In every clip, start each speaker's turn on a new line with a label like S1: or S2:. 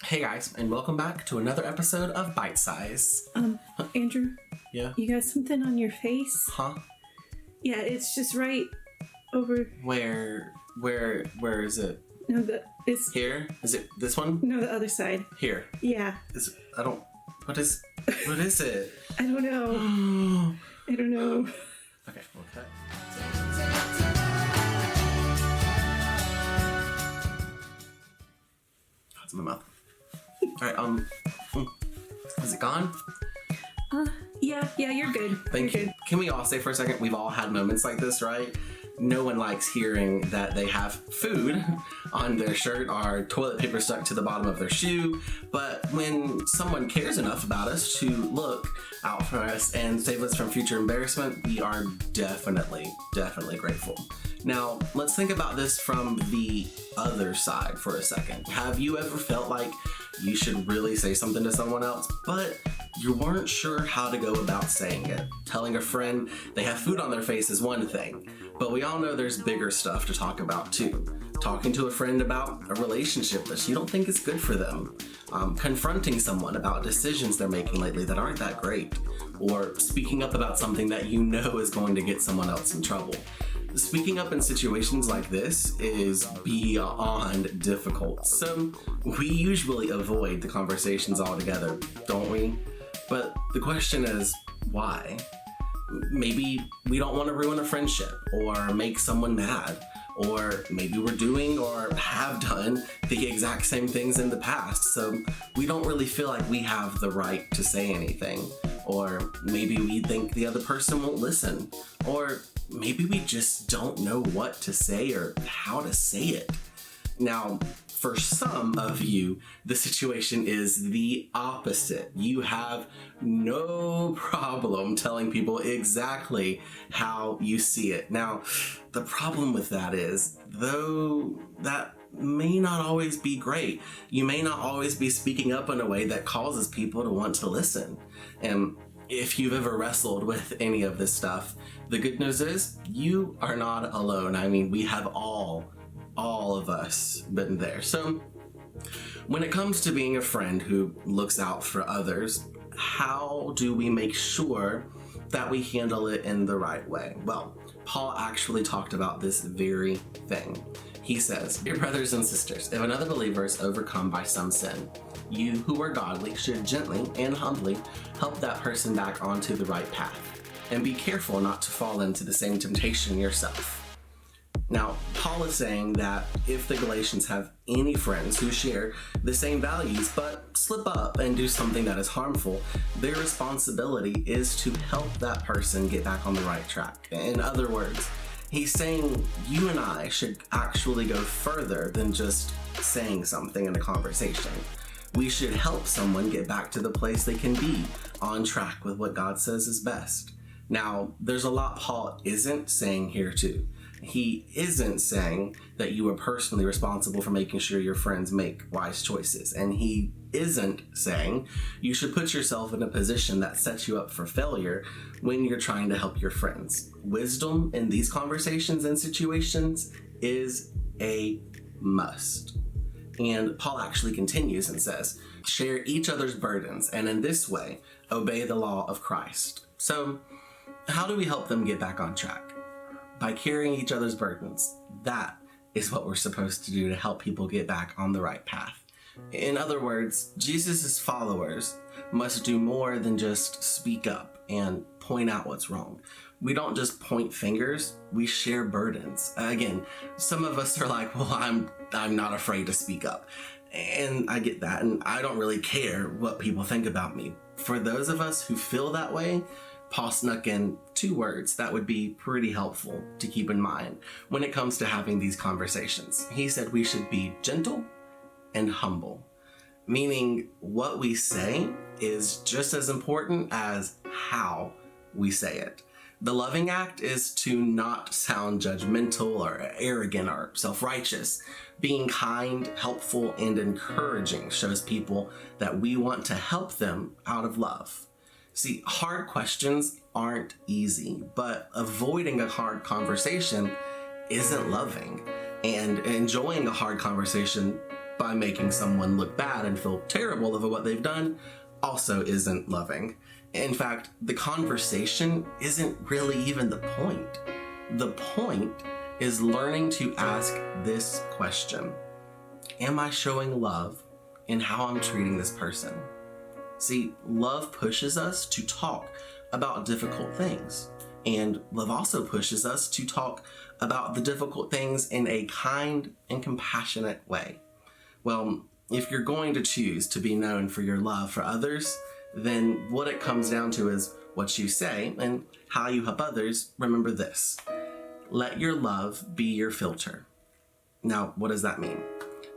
S1: Hey guys, and welcome back to another episode of Bite Size.
S2: Andrew,
S1: Yeah?
S2: you got something on your face?
S1: Huh?
S2: Yeah, it's just right over.
S1: Where is it?
S2: No, it's
S1: Here? Is it this one?
S2: no the other side.
S1: Here.
S2: Yeah,
S1: What is it?
S2: I don't know. I don't know.
S1: Okay, we'll cut. Oh, it's in my mouth. Alright, is it gone?
S2: Yeah, you're good.
S1: Thank
S2: you're
S1: you. Can we all say for a second, we've all had moments like this, right? No one likes hearing that they have food on their shirt or toilet paper stuck to the bottom of their shoe. But when someone cares enough about us to look out for us and save us from future embarrassment, we are definitely grateful. Now, let's think about this from the other side for a second. Have you ever felt like you should really say something to someone else, but you weren't sure how to go about saying it? Telling a friend they have food on their face is one thing, but we all know there's bigger stuff to talk about too. Talking to a friend about a relationship that you don't think is good for them. Confronting someone about decisions they're making lately that aren't that great. Or speaking up about something that you know is going to get someone else in trouble. Speaking up in situations like this is beyond difficult, so we usually avoid the conversations altogether, don't we? But the question is, why? Maybe we don't want to ruin a friendship or make someone mad, or maybe we're doing or have done the exact same things in the past, so we don't really feel like we have the right to say anything. Or maybe we think the other person won't listen, or maybe we just don't know what to say or how to say it. Now, for some of you, the situation is the opposite. You have no problem telling people exactly how you see it. Now, the problem with that is, though that may not always be great, you may not always be speaking up in a way that causes people to want to listen. And if you've ever wrestled with any of this stuff, the good news is you are not alone. I mean, we have all of us been there. So when it comes to being a friend who looks out for others, how do we make sure that we handle it in the right way? Well, Paul actually talked about this very thing. He says, "Dear brothers and sisters, if another believer is overcome by some sin, you who are godly should gently and humbly help that person back onto the right path, and be careful not to fall into the same temptation yourself." Now, Paul is saying that if the Galatians have any friends who share the same values but slip up and do something that is harmful, their responsibility is to help that person get back on the right track. In other words, he's saying you and I should actually go further than just saying something in a conversation. We should help someone get back to the place they can be on track with what God says is best. Now, there's a lot Paul isn't saying here too. He isn't saying that you are personally responsible for making sure your friends make wise choices. And he isn't saying you should put yourself in a position that sets you up for failure when you're trying to help your friends. Wisdom in these conversations and situations is a must. And Paul actually continues and says, share each other's burdens, and in this way, obey the law of Christ. So, how do we help them get back on track? By carrying each other's burdens. That is what we're supposed to do to help people get back on the right path. In other words, Jesus' followers must do more than just speak up and point out what's wrong. We don't just point fingers, we share burdens. Again, some of us are like, well, I'm not afraid to speak up. And I get that, and I don't really care what people think about me. For those of us who feel that way, Paul snuck in 2 words that would be pretty helpful to keep in mind when it comes to having these conversations. He said we should be gentle and humble, meaning what we say is just as important as how we say it. The loving act is to not sound judgmental or arrogant or self-righteous. Being kind, helpful, and encouraging shows people that we want to help them out of love. See, hard questions aren't easy, but avoiding a hard conversation isn't loving. And enjoying a hard conversation by making someone look bad and feel terrible over what they've done also isn't loving. In fact, the conversation isn't really even the point. The point is learning to ask this question: am I showing love in how I'm treating this person? See, love pushes us to talk about difficult things. And love also pushes us to talk about the difficult things in a kind and compassionate way. Well, if you're going to choose to be known for your love for others, then what it comes down to is what you say and how you help others. Remember this: let your love be your filter. Now, what does that mean?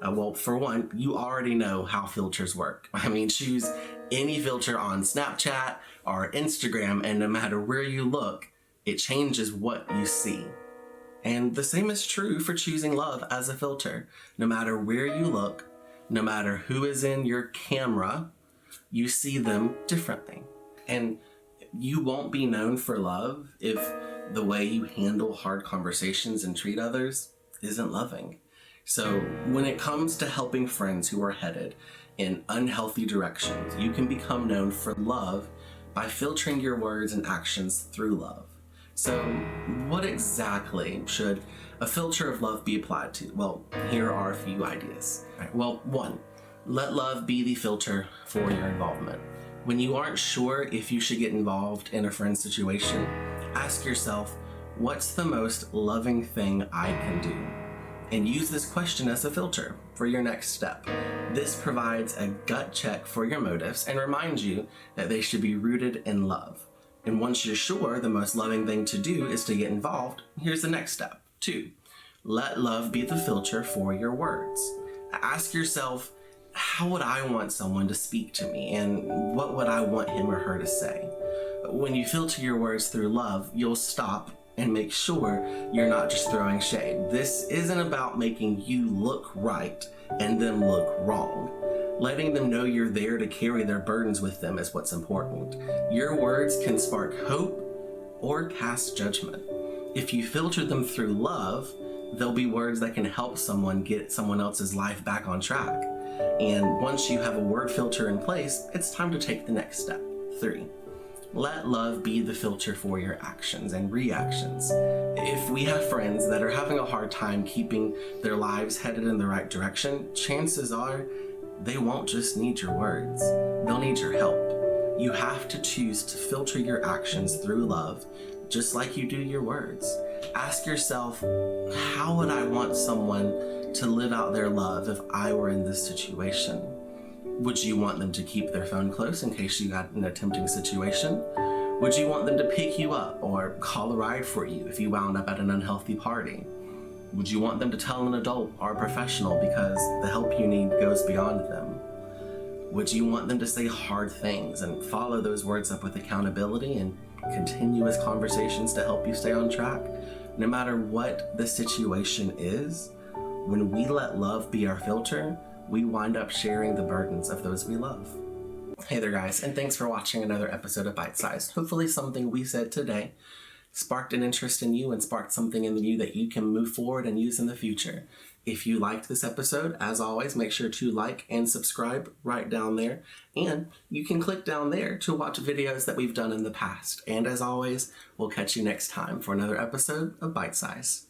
S1: Well, for one, you already know how filters work. I mean, choose any filter on Snapchat or Instagram, and no matter where you look, it changes what you see. And the same is true for choosing love as a filter. No matter where you look, no matter who is in your camera, you see them differently. And you won't be known for love if the way you handle hard conversations and treat others isn't loving. So when it comes to helping friends who are headed in unhealthy directions, you can become known for love by filtering your words and actions through love. So what exactly should a filter of love be applied to? Well, here are a few ideas. Well, 1, let love be the filter for your involvement. When you aren't sure if you should get involved in a friend's situation, ask yourself, what's the most loving thing I can do? And use this question as a filter for your next step. This provides a gut check for your motives and reminds you that they should be rooted in love. And once you're sure the most loving thing to do is to get involved, here's the next step. 2, let love be the filter for your words. Ask yourself, how would I want someone to speak to me, and what would I want him or her to say? When you filter your words through love, you'll stop and make sure you're not just throwing shade. This isn't about making you look right and them look wrong. Letting them know you're there to carry their burdens with them is what's important. Your words can spark hope or cast judgment. If you filter them through love, they'll be words that can help someone get someone else's life back on track. And once you have a word filter in place, it's time to take the next step. 3, let love be the filter for your actions and reactions. If we have friends that are having a hard time keeping their lives headed in the right direction, chances are they won't just need your words, they'll need your help. You have to choose to filter your actions through love, just like you do your words. Ask yourself, how would I want someone to live out their love if I were in this situation? Would you want them to keep their phone close in case you got an tempting situation? Would you want them to pick you up or call a ride for you if you wound up at an unhealthy party? Would you want them to tell an adult or a professional because the help you need goes beyond them? Would you want them to say hard things and follow those words up with accountability and continuous conversations to help you stay on track? No matter what the situation is, when we let love be our filter, we wind up sharing the burdens of those we love. Hey there guys, and thanks for watching another episode of Bite Size. Hopefully something we said today sparked an interest in you and sparked something in you that you can move forward and use in the future. If you liked this episode, as always, make sure to like and subscribe right down there. And you can click down there to watch videos that we've done in the past. And as always, we'll catch you next time for another episode of Bite Size.